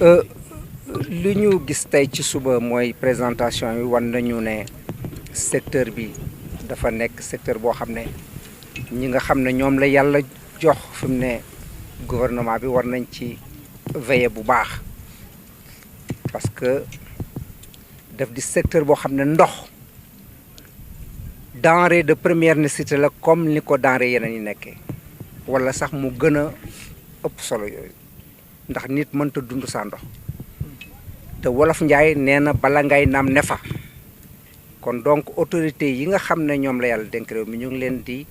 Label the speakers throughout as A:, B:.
A: Euh, li ñu gis tey ci suba mooy présentation yi wan nañu ne secteur bi dafa nekk secteur boo xam ne ñi nga xam ne ñoom la yàlla jox fi mu ne gouvernement bi war nañ ci veiller bu baax parce que daf di secteur boo xam ne ndox denrée de première nécessité la comme ni ko denrée yeneen yi nekkee wala sax mu gën a ëpp solo yooyu ndax nit mënta dund saa ndox te wolof njaay nee na bala ngay naam ne fa kon donc autorité yi nga xam ne ñoom la yàlla dénk réew mi ñu ngi leen di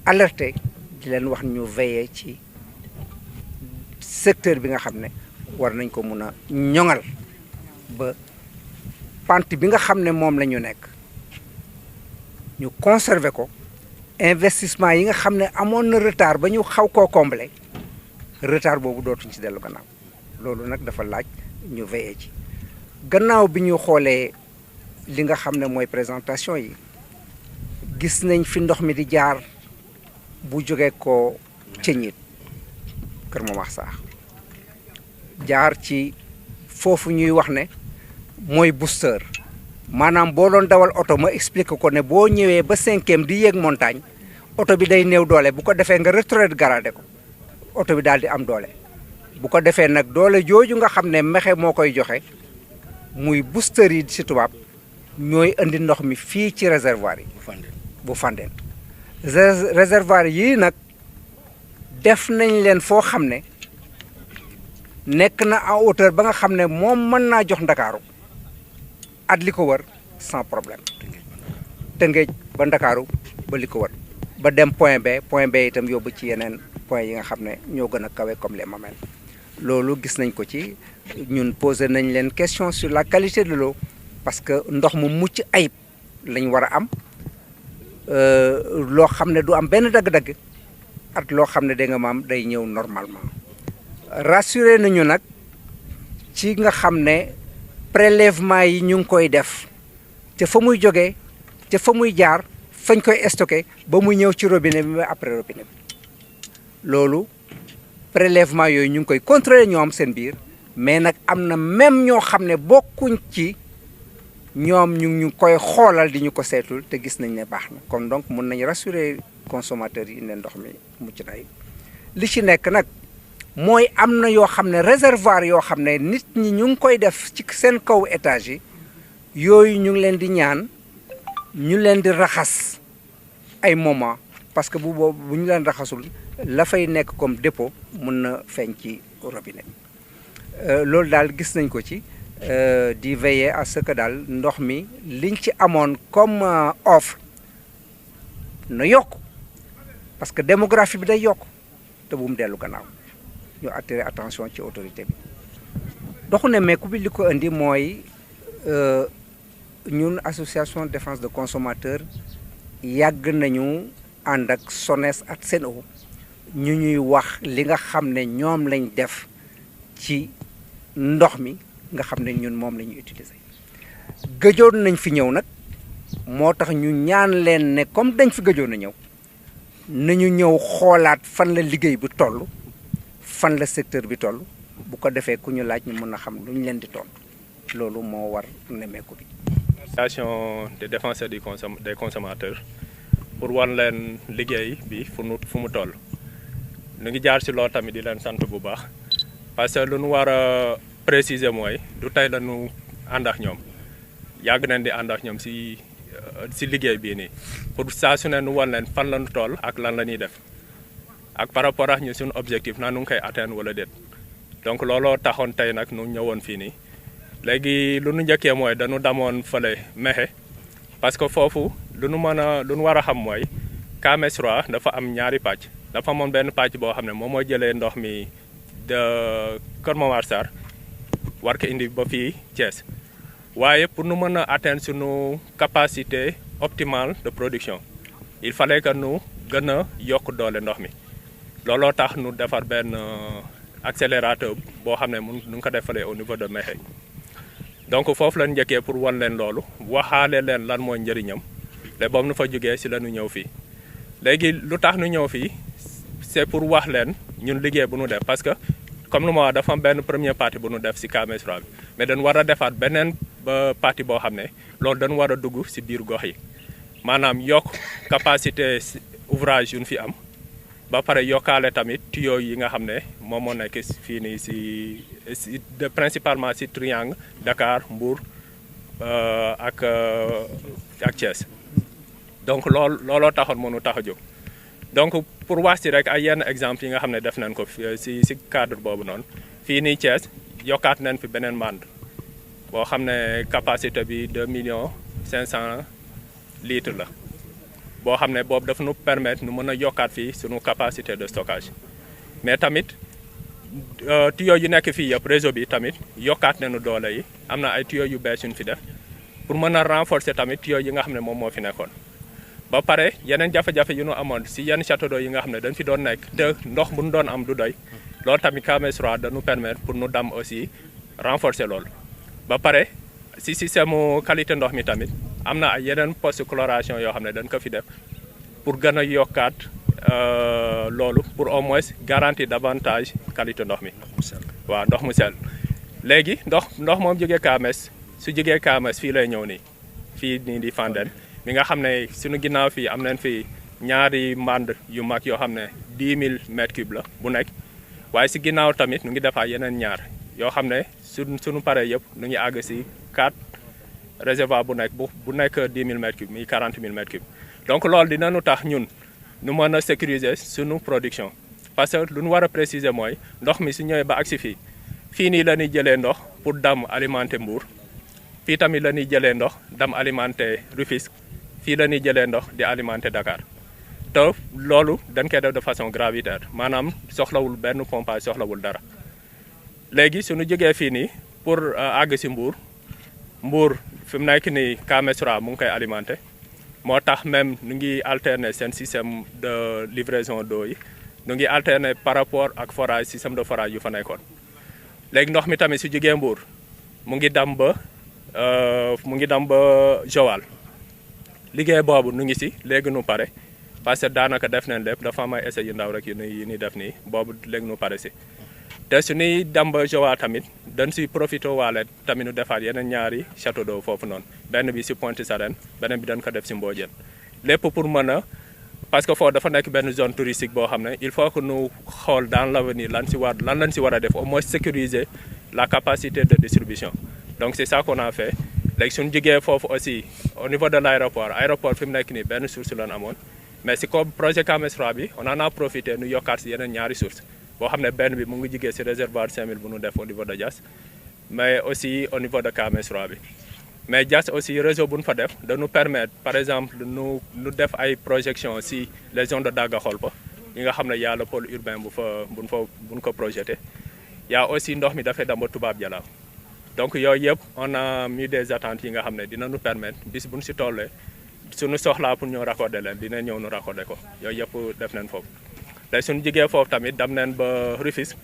A: alerter di leen wax ñu veiller ci secteur bi nga xam ne war nañ ko mun a ñoŋal ba pente bi nga xam ne moom la ñu nekk ñu conserver ko investissement yi nga xam ne amoon na retard ba ñu xaw koo combler retard boobu dootuñ ci dellu gannaaw loolu nag dafa laaj ñu veiller ci gannaaw bi ñu xoolee li nga xam ne mooy présentation yi gis nañ fi ndox mi di jaar bu jógee ko Ceñit Kër Momar Sarr jaar ci foofu ñuy wax ne mooy booster maanaam boo doon dawal oto ma expliqué ko ne boo ñëwee ba 5e di yéeg montagne oto bi day néew doole bu ko defee nga rétrogradé ko oto bi daal di am doole bu ko defee nag doole jooju nga xam ne mexe moo koy joxe muy booster yi ci tubaab ñooy indi ndox mi fii ci réservoir yi bu Fandène réservoir yii nag def nañ leen foo xam ne nekk na en hauteur ba nga xam ne moom mën naa jox Ndakaaru at li ko wër sans problème Tëngéej ba Ndakaaru ba li ko wër ba dem point B itam yóbbu ci yeneen point yi nga xam ne ñoo gën a kawe comme les Mamelles loolu gis nañ ko ci ñun posé nañ leen question sur la qualité de l'eau parce que ndox mu mucc ayib lañ war a am loo xam ne du am benn dagg-dagg at loo xam ne da nga maam day ñëw normalement rassuré nañu nag ci nga xam ne prélèvement yi ñu ngi koy def te fa muy jógee te fa muy jaar fañ koy stocké ba muy ñëw ci robinet bi après robinet bi loolu prélèvement yooyu ñu ngi koy contrôler ñoom seen biir mais nag am na même ñoo xam ne bokkuñ ci ñoom ñu koy xoolal di ñu ko seetul te gis nañ ne baax na kon donc mun nañ rassurer consommateurs yi ne ndox mi mucc na li ci nekk nag mooy am na yoo xam ne réservoir yoo xam ne nit ñi ñu ngi koy def ci seen kaw étage yi yooyu ñu ngi leen di ñaan ñu leen di raxas ay moment parce que bu boobu bu ñu leen raxasul la fay nekk comme dépôt mun na feeñ ci robinet loolu daal gis nañ ko ci di veiller à ce que daal ndox mi liñ ci amoon comme offre na yokk parce que démographie bi day yokk te bu mu dellu gannaaw ñu attirer attention ci autorité bi doxu ne meeku bi li ko indi mooy ñun association de défense de consommateurs yàgg nañu ànd ak SONES ak SEN'EAU ñu ñuy wax li nga xam ne ñoom lañ def ci ndox mi nga xam ne ñun moom la ñuy utiliser gëjoon nañ fi ñëw nag moo tax ñu ñaan leen ne comme dañ fi gëjoon a ñëw nañu ñëw xoolaat fan la liggéey bi toll fan la secteur bi toll bu ko defee ku ñu laaj ñu mën a xam lu ñu leen di tontu loolu moo war nemmeeku bi.
B: Association de défense des consommateurs pour wan leen liggéey bi fu mu toll ñu ngi jaar si loolu tamit di leen sant bu baax parce que lu nu war a préciser mooy du tey la ñu ànd ak ñoom yàgg nañ di ànd ak ñoom si liggéey bii nii pour saa su ne nu wan leen fan la ñu toll ak lan la ñuy def ak par rapport ak ñu suñu objectif naa nu ngi koy atteindre wala déet donc looloo taxoon tey nag nu ñëwoon fii nii léegi lu nu njëkkee mooy dañu damoon fële Mexe parce que foofu lu nu war a xam mooy KMS 3 dafa am ñaari pàcc dafa amoon benn pàcc boo xam ne moom moo jëlee ndox mi de Kër Momar Sarr war ko indi ba fii Thiès waaye pour nu mën a atteindre suñu capacité optimale de production il fallait que nu gën a yokk doole ndox mi looloo tax nu defar benn accélérateur boo xam ne nu ngi ko defalee au niveau de Mexe donc foofu lañ njëkkee pour wan leen loolu waxaale leen lan mooy njëriñam te boobu nu fa jógee si la ñu ñëw fii léegi lu tax nu ñëw fii c'est pour wax leen ñun liggéey bu nu def parce que comme lu ma wax dafa am benn première partie bu nu def si KMS 3 bi mais dañu war a defaat beneen partie boo xam ne loolu dañu war a dugg si biir gox yi maanaam yokk capacité ouvrage yu ñu fi am ba pare yokkaale tamit tuyaux yi nga xam ne moom moo nekk fii nii si principalement si triangle Dakar Mbour ak Thiès donc looloo taxoon mënu tax a jóg donc pour wax si rek ay yenn exemple yi nga xam ne def nañ ko si cadre boobu noonu fii nii Thiès yokkaat nañ fi beneen mànd boo xam ne capacité bi 2,500,000 litres la boo xam ne boobu dafa nu permettre nu mën a yokkaat fii suñu capacité de stockage mais tamit tuyaux yu nekk fii yëpp réseau bi tamit yokkaat nañu doole yi am na ay tuyaux yu bees yu ñu fi def pour mën a renforcer tamit tuyaux yi nga xam ne moom moo fi nekkoon ba pare yeneen jafe-jafe yu ñu amoon si yenn château d'eau yi nga xam ne dañ fi doon nekk te ndox bu ñu doon am du doy loolu tamit KMS 3 dañu permettre pour nu dam aussi renforcer loolu ba pare si système qualité ndox mi tamit am na ay yeneen poste chloration yoo xam ne dañ ko fi def pour gën a yokkaat loolu pour au moins garantir davantage qualité ndox mi waaw ndox mu sell léegi ndox moom jógee KMS su jógee KMS fii lay ñëw nii fii nii di Fandène mi nga xam ne suñu ginnaaw fii am nañ fi ñaari mbànd yu mag yoo xam ne 10,000 mètres cubes la bu nekk waaye si ginnaaw tamit nu ngi defaa yeneen ñaar yoo xam ne suñu paree yëpp nu ngi àgg si 4 réservoir bu nekk 10,000 mètres cubes muy 40,000 mètres cubes donc loolu dinañu tax ñun nu mën a sécuriser suñu production parce que lu ñu war a préciser mooy ndox mi su ñëwee ba agsi fii nii la ñuy jëlee ndox pour dam alimenter Mbour fii tamit la ñuy jëlee ndox dam alimenter Rufisque fii la ñuy jëlee ndox di alimenter Dakar te loolu dañ koy def de façon gravitaire maanaam soxlawul benn pompage soxlawul dara léegi suñu jógee fii nii pour àgg si Mbour fi mu nekk nii KMS 3 mu ngi koy alimenter moo tax même nu ngi alterner seen système de livraison d'eau yi nu ngi alterner par rapport ak forage système de forage yu fa nekkoon léegi ndox mi tamit su jógee Mbour mu ngi dam ba Joal liggéey boobu nu ngi si léegi nu pare parce que daanaka def nañ lépp dafa am ay essais yu ndaw rek yu ñuy def nii boobu léegi nu pare si te su ñuy dem ba Joal tamit dañ si profité waale tamit nu defaat yeneen ñaari château d'eau foofu noonu benn bi si Pointe Sarène beneen bi dañ ko def si Mbodiène lépp pour mën a parce que foofu dafa nekk benn zone touristique boo xam ne il faut que nu xool dans l'avenir lan lañ si war a def au moins sécuriser la capacité de distribution donc c'est ça qu'on a fait léegi suñu jigee foofu aussi au niveau de aéroport fi mu nekk nii benn source lañ amoon mais si ko projet KMS 3 bi on en a profité nu yokkaat si yeneen ñaari source boo xam ne benn bi mu ngi jigee si réservoir 5000 bu nu def au niveau de Diass mais aussi au niveau de KMS 3 bi mais Diass aussi réseau bu ñu fa def dañu permettre par exemple nu def ay projection si les zones de Daga-Kholpa yi nga xam ne y a le pôle urbain buñ ko projeté y a aussi ndox mi dafay dem ba Toubab Dialaw donc yooyu yëpp on a mis des attentes yi nga xam ne dinañu permettre bis bu ñu si tollee suñu soxlaa pour ñëw raccorder leen dina ñëw nu raccorder ko yooyu yëpp def nañ foofu léegi suñu jigee foofu tamit dem nañ ba Rufisque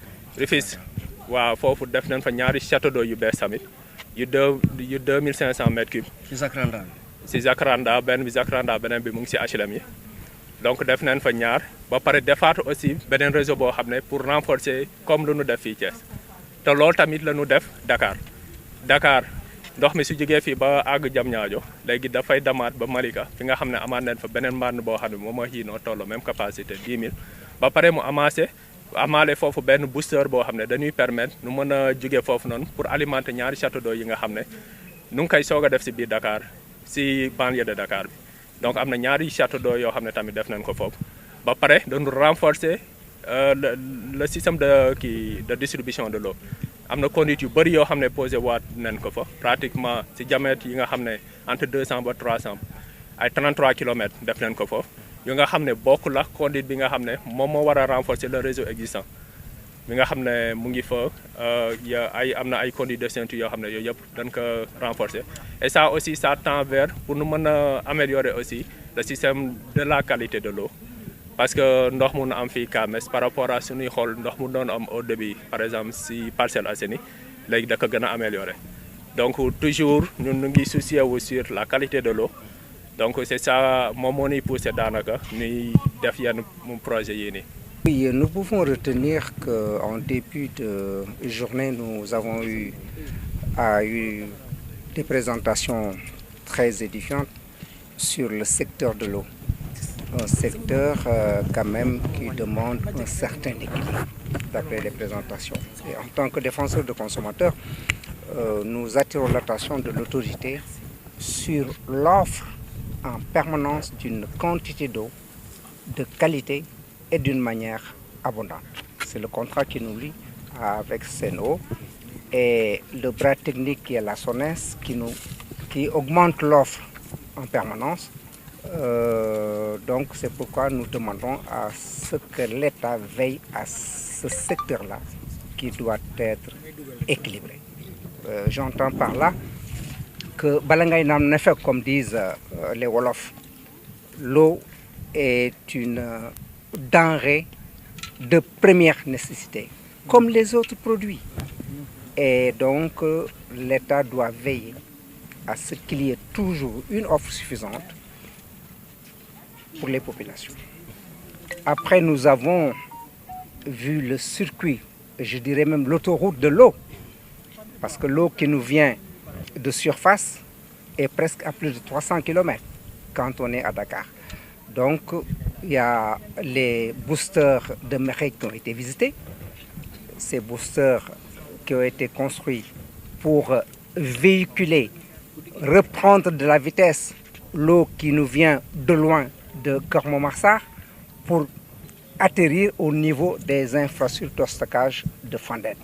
B: waaw foofu def nañ fa ñaari château d'eau yu bees tamit yu 2,500 mètres cubes si Jacaranda benn bi Jacaranda beneen bi mu ngi si HLM yi donc def nañ fa ñaar ba pare defaat aussi beneen réseau boo xam ne pour renforcer comme lu nu def fii Thiès te loolu tamit la ñu def Dakar ndox mi su jógee fii ba àgg Diamniadio léegi dafay damaat ba Malika fi nga xam ne amaat nañ fa beneen mbànd boo xam ne moom moo xiinoo tolloo même capacité 10,000 ba pare mu amaale foofu benn booster boo xam ne dañuy permettre nu mën a jógee foofu noonu pour alimenter ñaari château d'eau yi nga xam ne nu ngi koy soog a def si biir Dakar si banlieue de Dakar bi donc am na ñaari château d'eau yoo xam ne tamit def nañ ko foofu ba pare dañu renforcer le système de distribution de l'eau am na conduite yu bëri yoo xam ne posé waat nañ ko fa pratiquement si diamètre yi nga xam ne entre 200 ba 300 ay 33 kilomètres def nañ ko foofu yu nga xam ne bokk la conduite bi nga xam ne moom moo war a renforcer le réseau existant bi nga xam ne mu ngi fa am na ay conduite de ceinture yoo xam ne yooyu yëpp dañ ko renforcer et ça aussi ça tend vers pour nu mën a améliorer aussi le système de la qualité de l'eau parce que ndox mun na am fii KMS par rapport à suñuy xool ndox mu doon am au début par exemple si Parcelles Assainies léegi da ko gën a améliorer donc toujours ñun ñu ngi soucier wu sur la qualité de l'eau donc c'est ça moom moo ñuy poussé daanaka ñuy def yenn projet yii nii
A: Oui, nous pouvons retenir qu'en début de journée, nous avons eu des présentations très édifiantes sur le secteur de l'eau. Un secteur quand même qui demande un certain équilibre d'après les présentations. Et en tant que défenseur de consommateurs, nous attirons l'attention de l'autorité sur l'offre en permanence d'une quantité d'eau de qualité et d'une manière abondante. C'est le contrat qui nous lie avec Sen'Eau et le bras technique qui est la SONES qui augmente l'offre en permanence. Donc c'est pourquoi nous demandons à ce que l'État veille à ce secteur-là qui doit être équilibré. J'entends par là que balangay nam ne fait comme disent les Wolofs, l'eau est une denrée de première nécessité, comme les autres produits. Et donc l'État doit veiller à ce qu'il y ait toujours une offre suffisante pour les populations. Après, nous avons vu le circuit, je dirais même l'autoroute de l'eau, parce que l'eau qui nous vient de surface est presque à plus de 300 km quand on est à Dakar. Donc, il y a les boosters de Mekhe qui ont été visités. Ces boosters qui ont été construits pour véhiculer, reprendre de la vitesse l'eau qui nous vient de loin de Keur Momar pour atterrir au niveau des infrastructures de stockage de Fandène.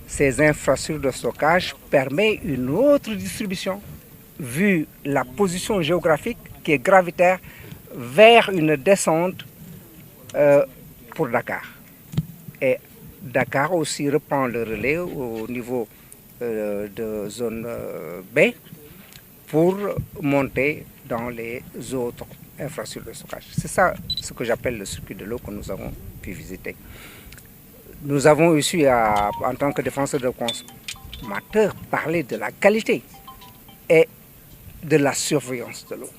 A: Ces infrastructures de stockage permettent une autre distribution, vu la position géographique qui est gravitaire, vers une descente pour Dakar. Et Dakar aussi reprend le relais au niveau de zone B pour monter dans les autres infrastructures de stockage. C'est ça ce que j'appelle le circuit de l'eau que nous avons pu visiter. Nous avons aussi, en tant que défenseur de consommateurs, parlé de la qualité et de la surveillance de l'eau.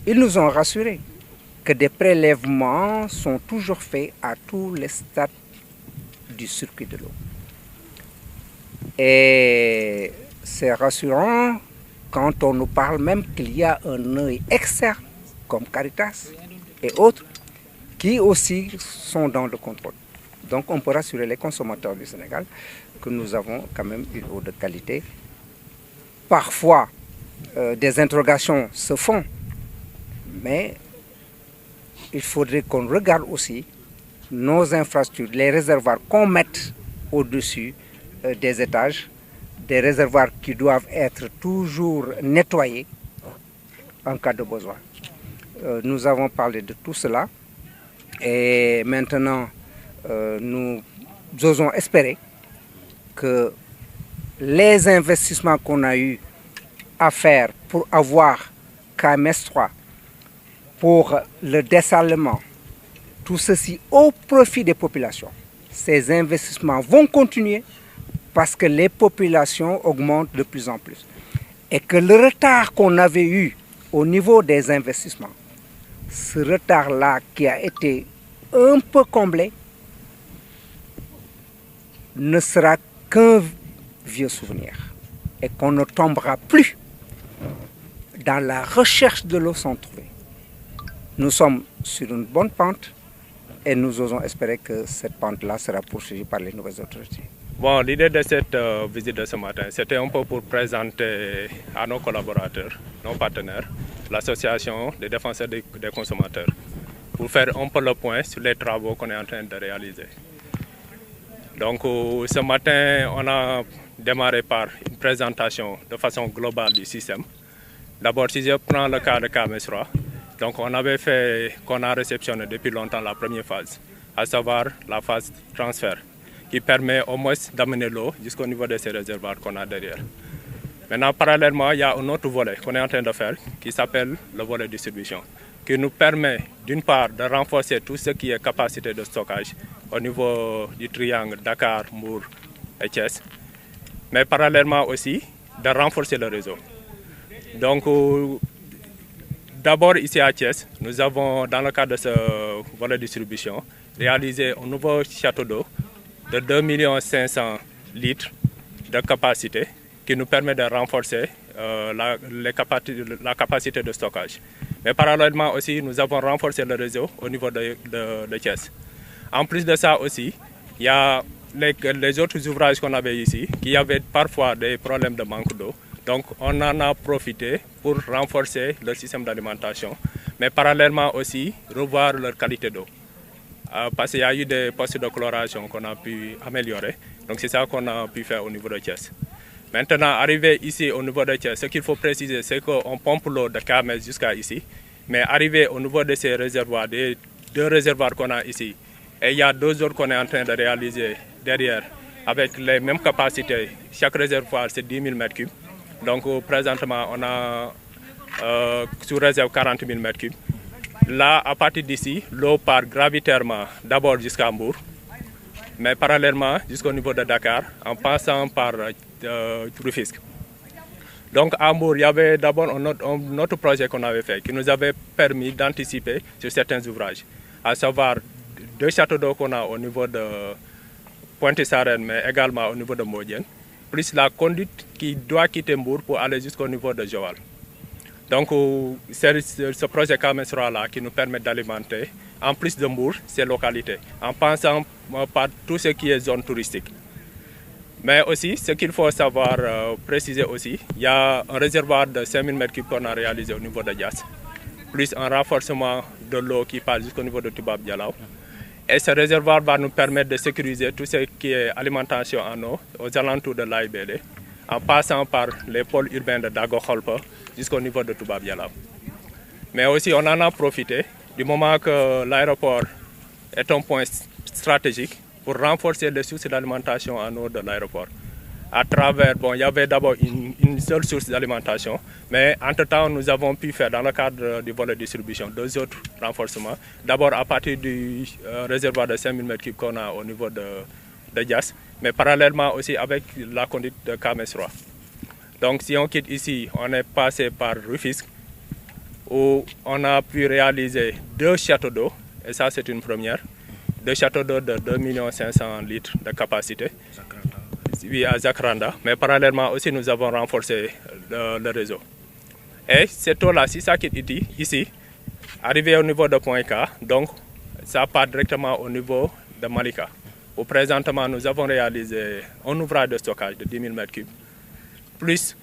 A: Ils nous ont rassurés que des prélèvements sont toujours faits à tous les stades du circuit de l'eau. Et c'est rassurant quand on nous parle même qu'il y a un œil externe, comme Caritas et autres, qui aussi sont dans le contrôle. Donc on peut rassurer les consommateurs du Sénégal que nous avons quand même une eau de qualité. Parfois, des interrogations se font, mais il faudrait qu'on regarde aussi nos infrastructures, les réservoirs qu'on mette au-dessus des étages, des réservoirs qui doivent être toujours nettoyés en cas de besoin. Nous avons parlé de tout cela et maintenant nous osons espérer que les investissements qu'on a eu à faire pour avoir KMS 3, pour le dessalement, tout ceci au profit des populations. Ces investissements vont continuer parce que les populations augmentent de plus en plus. Et que le retard qu'on avait eu au niveau des investissements, ce retard-là qui a été un peu comblé, ne sera qu'un vieux souvenir. Et qu'on ne tombera plus dans la recherche de l'eau sans trouver. Nous sommes sur une bonne pente et nous osons espérer que cette pente-là sera poursuivie par les nouvelles autorités.
B: Bon, l'idée de cette visite de ce matin, c'était un peu pour présenter à nos collaborateurs, nos partenaires, l'association des défenseurs des consommateurs, pour faire un peu le point sur les travaux qu'on est en train de réaliser. Donc ce matin, on a démarré par une présentation de façon globale du système. D'abord, si je prends le cas de KMS 3, donc on avait fait, qu'on a réceptionné depuis longtemps la première phase, à savoir la phase transfert, qui permet au moins d'amener l'eau jusqu'au niveau de ces réservoirs qu'on a derrière. Maintenant, parallèlement, il y a un autre volet qu'on est en train de faire, qui s'appelle le volet distribution, qui nous permet d'une part de renforcer tout ce qui est capacité de stockage au niveau du triangle Dakar, Mbour et Thiès, mais parallèlement aussi de renforcer le réseau. Donc, d'abord ici à Thiès, nous avons dans le cadre de ce volet distribution réaliser un nouveau château d'eau de 2 500 000 litres de capacité qui nous permet de renforcer la capacité de stockage. Mais parallèlement aussi, nous avons renforcé le réseau au niveau de Thiès. En plus de ça aussi, il y a les autres ouvrages qu'on avait ici, qui avaient parfois des problèmes de manque d'eau. Donc on en a profité pour renforcer le système d'alimentation, mais parallèlement aussi revoir leur qualité d'eau. Parce qu'il y a eu des postes de chloration qu'on a pu améliorer. Donc c'est ça qu'on a pu faire au niveau de Thiès. Maintenant, arrivé ici au niveau de Thiès, ce qu'il faut préciser, c'est qu'on pompe l'eau de Kames jusqu'à ici. Mais arrivé au niveau de ces réservoirs, des 2 réservoirs qu'on a ici, et il y a 2 autres qu'on est en train de réaliser derrière, avec les mêmes capacités. Chaque réservoir, c'est 10 000 m3. Donc présentement, on a sous réserve 40 000 m3. Là, à partir d'ici, l'eau part gravitairement d'abord jusqu'à Mbour, mais parallèlement jusqu'au niveau de Dakar, en passant par Rufisque. Donc à Mbour, il y avait d'abord un autre projet qu'on avait fait qui nous avait permis d'anticiper sur certains ouvrages, à savoir 2 châteaux d'eau qu'on a au niveau de Pointe-Sarène, mais également au niveau de Mbodiène, plus la conduite qui doit quitter Mbour pour aller jusqu'au niveau de Joal. Donc c'est ce projet Kamesroa-là qui nous permet d'alimenter, en plus de Mbour, ces localités, en passant par tout ce qui est zone touristique. Mais aussi, ce qu'il faut savoir préciser aussi, il y a un réservoir de 5 000 m3 qu'on a réalisé au niveau de Dias, plus un renforcement de l'eau qui passe jusqu'au niveau de Toubab Dialaw. Et ce réservoir va nous permettre de sécuriser tout ce qui est alimentation en eau aux alentours de l'AIBD, en passant par les pôles urbains de Dago-Kholpa jusqu'au niveau de Toubab Dialaw. Mais aussi, on en a profité du moment que l'aéroport est un point stratégique pour renforcer les sources d'alimentation en eau de l'aéroport. À travers, il y avait d'abord une seule source d'alimentation, mais entre-temps, nous avons pu faire dans le cadre du volet distribution 2 autres renforcements. D'abord à partir du réservoir de 5 000 m3 qu'on a au niveau de Dias, mais parallèlement aussi avec la conduite de Kamesroa. Donc si on quitte ici, on est passé par Rufisque, où on a pu réaliser 2 châteaux d'eau, et ça c'est une première. 2 châteaux d'eau de 2 500 000 litres de capacité. Oui, à Zakranda, mais parallèlement aussi nous avons renforcé le réseau. Et cette eau-là, si ça quitte ici, arrivé au niveau de Point K, donc ça part directement au niveau de Malika. Où présentement nous avons réalisé un ouvrage de stockage de 10 000 m3, plus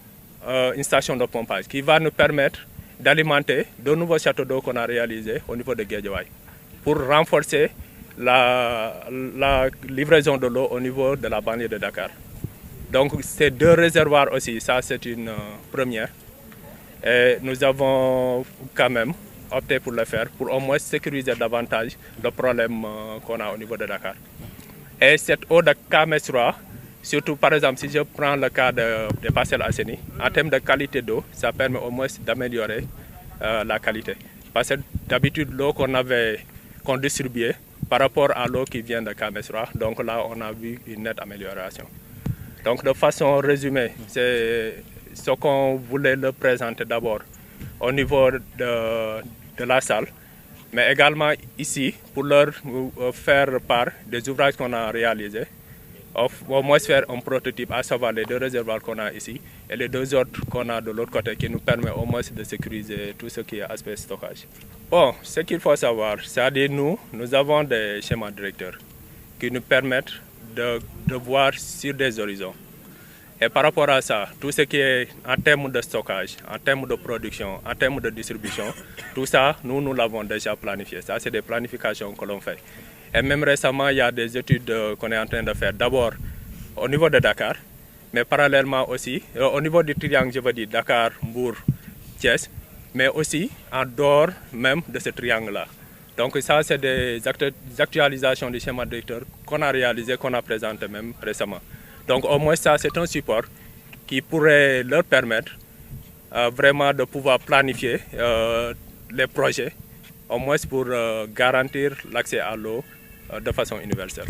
B: une station de pompage qui va nous permettre d'alimenter 2 nouveaux châteaux d'eau qu'on a réalisés au niveau de Guédiawaye, pour renforcer la livraison de l'eau au niveau de la banlieue de Dakar. Donc ces 2 réservoirs aussi, ça c'est une première. Et nous avons quand même opté pour le faire, pour au moins sécuriser davantage le problème qu'on a au niveau de Dakar. Et cette eau de Kamesroa, surtout par exemple si je prends le cas des Parcelles Assainies, en termes de qualité d'eau, ça permet au moins d'améliorer la qualité. Parce que d'habitude l'eau qu'on distribuait par rapport à l'eau qui vient de Kamesroa, donc là on a vu une nette amélioration. Donc de façon résumée, c'est ce qu'on voulait leur présenter d'abord au niveau de la salle, mais également ici pour leur faire part des ouvrages qu'on a réalisés, au moins faire un prototype, à savoir les 2 réservoirs qu'on a ici et les 2 autres qu'on a de l'autre côté qui nous permet au moins de sécuriser tout ce qui est aspect stockage. Bon, ce qu'il faut savoir, c'est-à-dire nous avons des schémas directeurs qui nous permettent de voir sur des horizons. Et par rapport à ça, tout ce qui est en termes de stockage, en termes de production, en termes de distribution, tout ça, nous l'avons déjà planifié. Ça, c'est des planifications que l'on fait. Et même récemment, il y a des études qu'on est en train de faire. D'abord au niveau de Dakar, mais parallèlement aussi au niveau du triangle, je veux dire Dakar, Mbour, Thiès, mais aussi en dehors même de ce triangle-là. Donc ça, c'est des actualisations du schéma directeur qu'on a réalisé, qu'on a présenté même récemment. Donc au moins ça, c'est un support qui pourrait leur permettre vraiment de pouvoir planifier les projets, au moins pour garantir l'accès à l'eau de façon universelle.